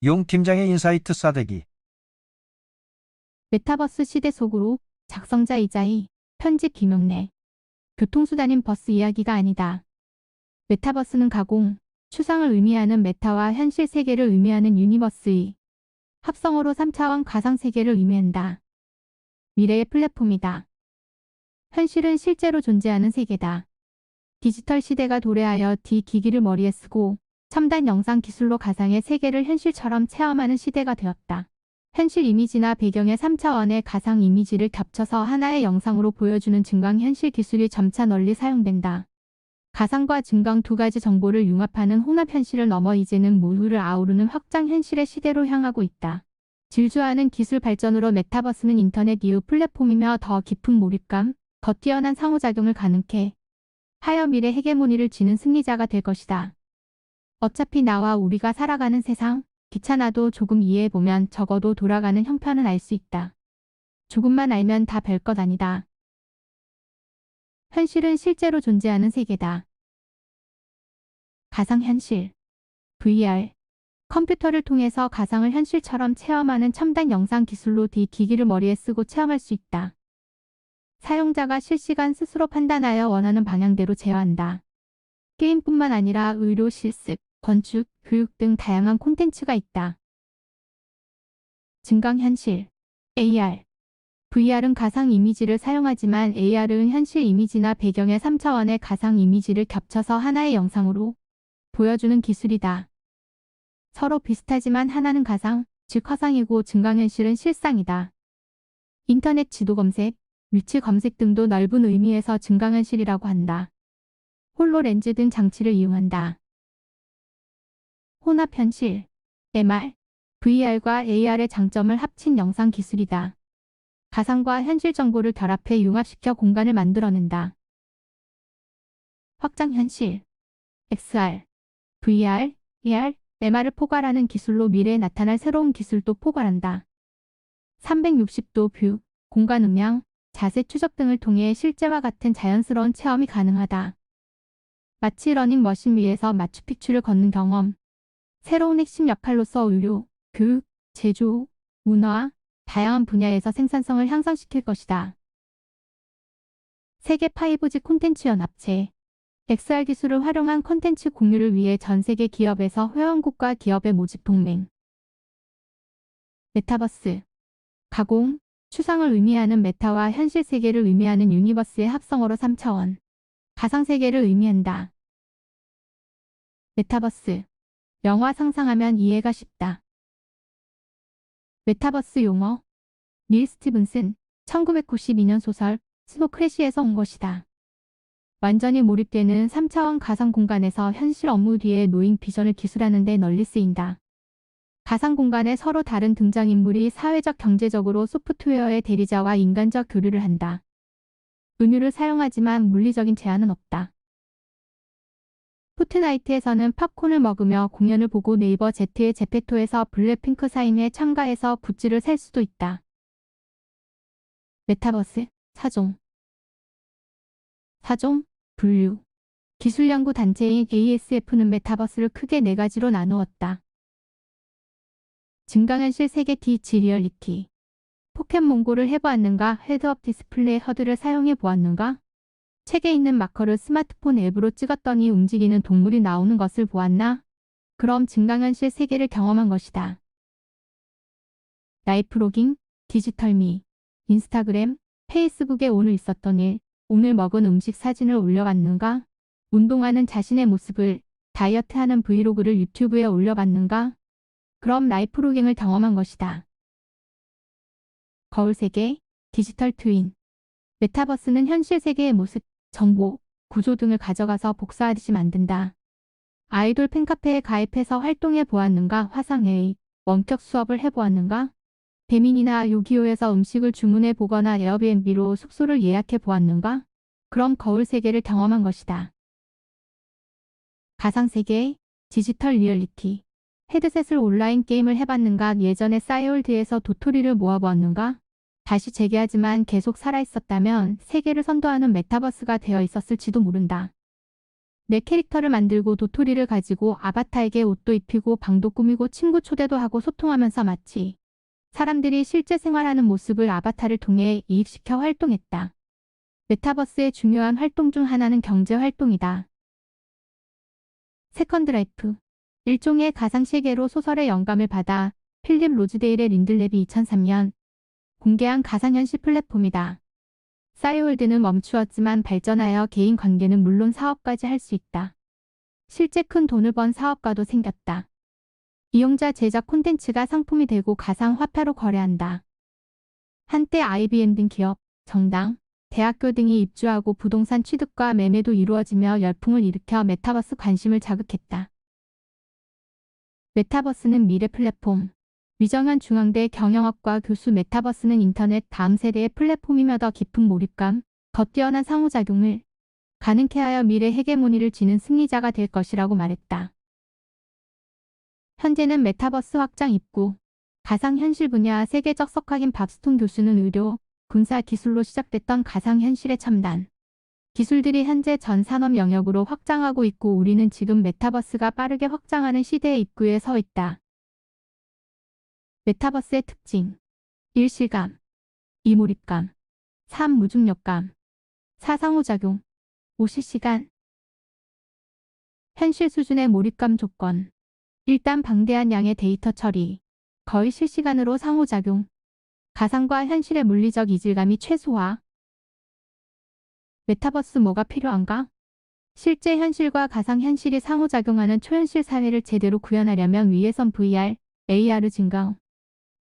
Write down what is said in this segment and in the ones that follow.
용 팀장의 인사이트 싸대기. 메타버스 시대 속으로 작성자 이자희, 편집 김용래. 교통수단인 버스 이야기가 아니다. 메타버스는 가공, 추상을 의미하는 메타와 현실 세계를 의미하는 유니버스의 합성어로 3차원 가상 세계를 의미한다. 미래의 플랫폼이다. 현실은 실제로 존재하는 세계다. 디지털 시대가 도래하여 기기를 머리에 쓰고 첨단 영상 기술로 가상의 세계를 현실처럼 체험하는 시대가 되었다. 현실 이미지나 배경의 3차원의 가상 이미지를 겹쳐서 하나의 영상으로 보여주는 증강현실 기술이 점차 널리 사용된다. 가상과 증강 두 가지 정보를 융합하는 혼합현실을 넘어 이제는 모두를 아우르는 확장현실의 시대로 향하고 있다. 질주하는 기술 발전으로 메타버스는 인터넷 이후 플랫폼이며 더 깊은 몰입감, 더 뛰어난 상호작용을 가능케 하여 미래 헤게모니를 쥐는 승리자가 될 것이다. 어차피 나와 우리가 살아가는 세상, 귀찮아도 조금 이해해보면 적어도 돌아가는 형편은 알 수 있다. 조금만 알면 다 별것 아니다. 현실은 실제로 존재하는 세계다. 가상현실, VR, 컴퓨터를 통해서 가상을 현실처럼 체험하는 첨단 영상 기술로 기기를 머리에 쓰고 체험할 수 있다. 사용자가 실시간 스스로 판단하여 원하는 방향대로 제어한다. 게임뿐만 아니라 의료 실습, 건축, 교육 등 다양한 콘텐츠가 있다. 증강현실, AR, VR은 가상 이미지를 사용하지만 AR은 현실 이미지나 배경의 3차원의 가상 이미지를 겹쳐서 하나의 영상으로 보여주는 기술이다. 서로 비슷하지만 하나는 가상, 즉 화상이고 증강현실은 실상이다. 인터넷 지도 검색, 위치 검색 등도 넓은 의미에서 증강현실이라고 한다. 홀로렌즈 등 장치를 이용한다. 혼합현실, MR, VR과 AR의 장점을 합친 영상 기술이다. 가상과 현실 정보를 결합해 융합시켜 공간을 만들어낸다. 확장현실, XR, VR, AR, MR을 포괄하는 기술로 미래에 나타날 새로운 기술도 포괄한다. 360도 뷰, 공간 음향, 자세 추적 등을 통해 실제와 같은 자연스러운 체험이 가능하다. 마치 러닝머신 위에서 마추픽추를 걷는 경험. 새로운 핵심 역할로서 의료, 교육, 제조, 문화, 다양한 분야에서 생산성을 향상시킬 것이다. 세계 5G 콘텐츠 연합체 XR 기술을 활용한 콘텐츠 공유를 위해 전 세계 기업에서 회원국과 기업의 모집 동맹. 메타버스, 가공, 추상을 의미하는 메타와 현실 세계를 의미하는 유니버스의 합성어로 3차원, 가상 세계를 의미한다. 메타버스, 영화 상상하면 이해가 쉽다. 메타버스 용어, 닐 스티븐슨, 1992년 소설 스노 크래시에서 온 것이다. 완전히 몰입되는 3차원 가상 공간에서 현실 업무 뒤에 놓인 비전을 기술하는 데 널리 쓰인다. 가상 공간에 서로 다른 등장인물이 사회적 경제적으로 소프트웨어의 대리자와 인간적 교류를 한다. 은유를 사용하지만 물리적인 제한은 없다. 포트나이트에서는 팝콘을 먹으며 공연을 보고 네이버 Z의 제페토에서 블랙핑크 사인회에 참가해서 굿즈를 살 수도 있다. 메타버스, 사종, 분류. 기술연구 단체인 ASF는 메타버스를 크게 4가지로 나누었다. 증강현실 세계 디지 리얼리티. 포켓몬고를 해보았는가? 헤드업 디스플레이 허드를 사용해 보았는가? 책에 있는 마커를 스마트폰 앱으로 찍었더니 움직이는 동물이 나오는 것을 보았나? 그럼 증강현실 세계를 경험한 것이다. 라이프로깅, 디지털미, 인스타그램, 페이스북에 오늘 있었던 일, 오늘 먹은 음식 사진을 올려봤는가? 운동하는 자신의 모습을, 다이어트하는 브이로그를 유튜브에 올려봤는가? 그럼 라이프로깅을 경험한 것이다. 거울 세계, 디지털 트윈. 메타버스는 현실 세계의 모습, 정보, 구조 등을 가져가서 복사하듯이 만든다. 아이돌 팬카페에 가입해서 활동해 보았는가? 화상회의, 원격 수업을 해보았는가? 배민이나 요기요에서 음식을 주문해 보거나 에어비앤비로 숙소를 예약해 보았는가? 그럼 거울 세계를 경험한 것이다. 가상세계, 디지털 리얼리티. 헤드셋을 온라인 게임을 해봤는가? 예전에 싸이월드에서 도토리를 모아보았는가? 다시 재개하지만 계속 살아있었다면 세계를 선도하는 메타버스가 되어 있었을지도 모른다. 내 캐릭터를 만들고 도토리를 가지고 아바타에게 옷도 입히고 방도 꾸미고 친구 초대도 하고 소통하면서 마치 사람들이 실제 생활하는 모습을 아바타를 통해 이입시켜 활동했다. 메타버스의 중요한 활동 중 하나는 경제 활동이다. 세컨드 라이프. 일종의 가상세계로 소설의 영감을 받아 필립 로즈데일의 린들랩이 2003년 공개한 가상현실 플랫폼이다. 싸이월드는 멈추었지만 발전하여 개인 관계는 물론 사업까지 할 수 있다. 실제 큰 돈을 번 사업가도 생겼다. 이용자 제작 콘텐츠가 상품이 되고 가상화폐로 거래한다. 한때 IBM 등 기업, 정당, 대학교 등이 입주하고 부동산 취득과 매매도 이루어지며 열풍을 일으켜 메타버스 관심을 자극했다. 메타버스는 미래 플랫폼. 위정현 중앙대 경영학과 교수 메타버스는 인터넷 다음 세대의 플랫폼이며 더 깊은 몰입감, 더 뛰어난 상호작용을 가능케 하여 미래 헤게모니를 쥐는 승리자가 될 것이라고 말했다. 현재는 메타버스 확장 입구, 가상현실 분야 세계적 석학인 밥스톤 교수는 의료, 군사 기술로 시작됐던 가상현실의 첨단 기술들이 현재 전 산업 영역으로 확장하고 있고 우리는 지금 메타버스가 빠르게 확장하는 시대의 입구에 서 있다. 메타버스의 특징 1. 실감 2. 몰입감 3. 무중력감 4. 상호작용 5. 실시간 현실 수준의 몰입감 조건 일단 방대한 양의 데이터 처리 거의 실시간으로 상호작용 가상과 현실의 물리적 이질감이 최소화 메타버스 뭐가 필요한가? 실제 현실과 가상현실이 상호작용하는 초현실 사회를 제대로 구현하려면 위에선 VR, AR 증강,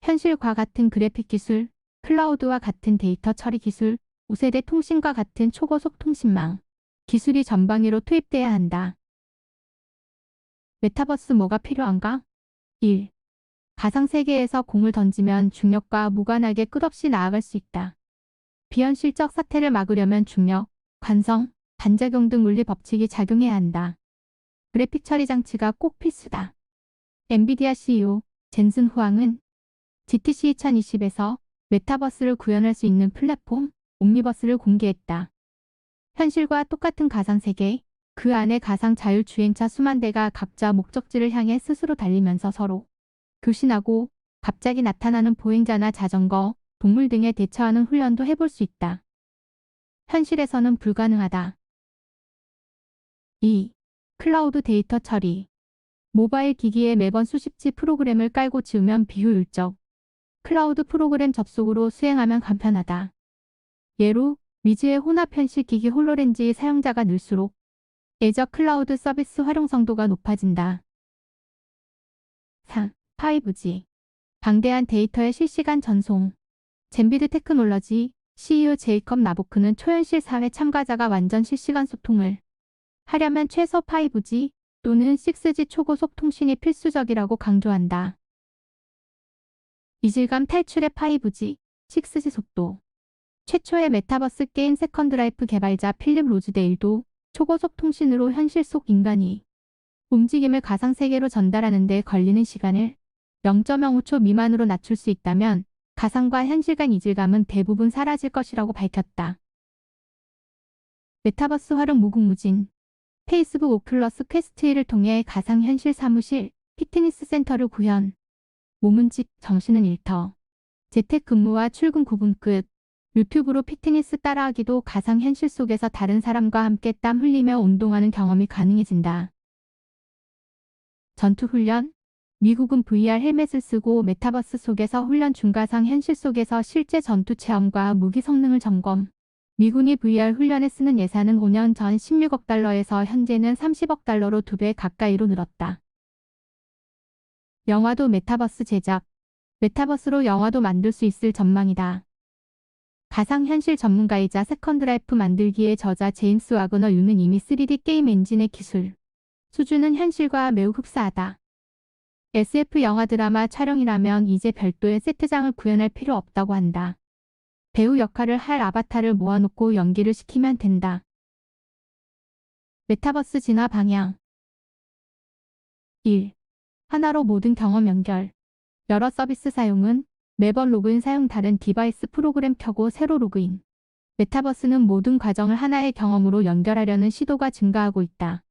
현실과 같은 그래픽 기술, 클라우드와 같은 데이터 처리 기술, 우세대 통신과 같은 초고속 통신망, 기술이 전방위로 투입돼야 한다. 메타버스 뭐가 필요한가? 1. 가상세계에서 공을 던지면 중력과 무관하게 끝없이 나아갈 수 있다. 비현실적 사태를 막으려면 중력, 관성, 반작용 등 물리 법칙이 작용해야 한다. 그래픽 처리 장치가 꼭 필수다. 엔비디아 CEO 젠슨 후앙은 GTC 2020에서 메타버스를 구현할 수 있는 플랫폼 옴니버스를 공개했다. 현실과 똑같은 가상세계, 그 안에 가상 자율주행차 수만 대가 각자 목적지를 향해 스스로 달리면서 서로 교신하고 갑자기 나타나는 보행자나 자전거, 동물 등에 대처하는 훈련도 해볼 수 있다. 현실에서는 불가능하다. 2. 클라우드 데이터 처리. 모바일 기기에 매번 수십지 프로그램을 깔고 지우면 비효율적. 클라우드 프로그램 접속으로 수행하면 간편하다. 예로 미즈의 혼합 현실 기기 홀로렌즈의 사용자가 늘수록 애저 클라우드 서비스 활용성도가 높아진다. 3. 5G. 방대한 데이터의 실시간 전송. 젠비드 테크놀러지 CEO 제이컵 나보크는 초현실 사회 참가자가 완전 실시간 소통을 하려면 최소 5G 또는 6G 초고속 통신이 필수적이라고 강조한다. 이질감 탈출의 5G, 6G 속도. 최초의 메타버스 게임 세컨드 라이프 개발자 필립 로즈데일도 초고속 통신으로 현실 속 인간이 움직임을 가상세계로 전달하는 데 걸리는 시간을 0.05초 미만으로 낮출 수 있다면 가상과 현실 간 이질감은 대부분 사라질 것이라고 밝혔다. 메타버스 활용 무궁무진. 페이스북 오큘러스 퀘스트 1을 통해 가상현실 사무실, 피트니스 센터를 구현. 몸은 집, 정신은 일터. 재택근무와 출근 구분 끝. 유튜브로 피트니스 따라하기도 가상현실 속에서 다른 사람과 함께 땀 흘리며 운동하는 경험이 가능해진다. 전투훈련. 미국은 VR 헬멧을 쓰고 메타버스 속에서 훈련 중 가상현실 속에서 실제 전투 체험과 무기 성능을 점검. 미군이 VR 훈련에 쓰는 예산은 5년 전 16억 달러에서 현재는 30억 달러로 2배 가까이로 늘었다. 영화도 메타버스 제작. 메타버스로 영화도 만들 수 있을 전망이다. 가상현실 전문가이자 세컨드 라이프 만들기의 저자 제임스 와그너 유는 이미 3D 게임 엔진의 기술 수준은 현실과 매우 흡사하다. SF 영화 드라마 촬영이라면 이제 별도의 세트장을 구현할 필요 없다고 한다. 배우 역할을 할 아바타를 모아놓고 연기를 시키면 된다. 메타버스 진화 방향 1. 하나로 모든 경험 연결. 여러 서비스 사용은 매번 로그인 사용 다른 디바이스 프로그램 켜고 새로 로그인. 메타버스는 모든 과정을 하나의 경험으로 연결하려는 시도가 증가하고 있다.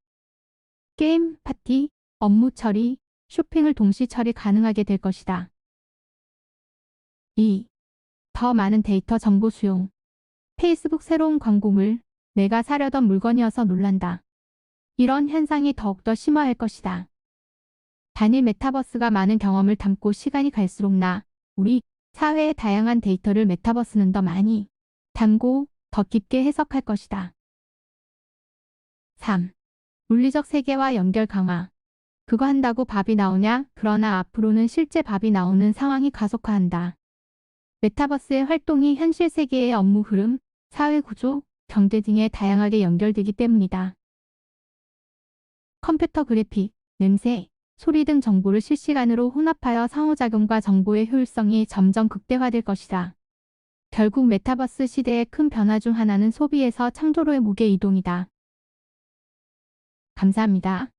게임, 파티, 업무 처리, 쇼핑을 동시 처리 가능하게 될 것이다. 2. 더 많은 데이터 정보 수용. 페이스북 새로운 광고물, 내가 사려던 물건이어서 놀란다. 이런 현상이 더욱더 심화할 것이다. 단일 메타버스가 많은 경험을 담고 시간이 갈수록 우리 사회의 다양한 데이터를 메타버스는 더 많이 담고 더 깊게 해석할 것이다. 3. 물리적 세계와 연결 강화. 그거 한다고 밥이 나오냐? 그러나 앞으로는 실제 밥이 나오는 상황이 가속화한다. 메타버스의 활동이 현실 세계의 업무 흐름, 사회 구조, 경제 등에 다양하게 연결되기 때문이다. 컴퓨터 그래픽, 냄새, 소리 등 정보를 실시간으로 혼합하여 상호작용과 정보의 효율성이 점점 극대화될 것이다. 결국 메타버스 시대의 큰 변화 중 하나는 소비에서 창조로의 무게 이동이다. 감사합니다.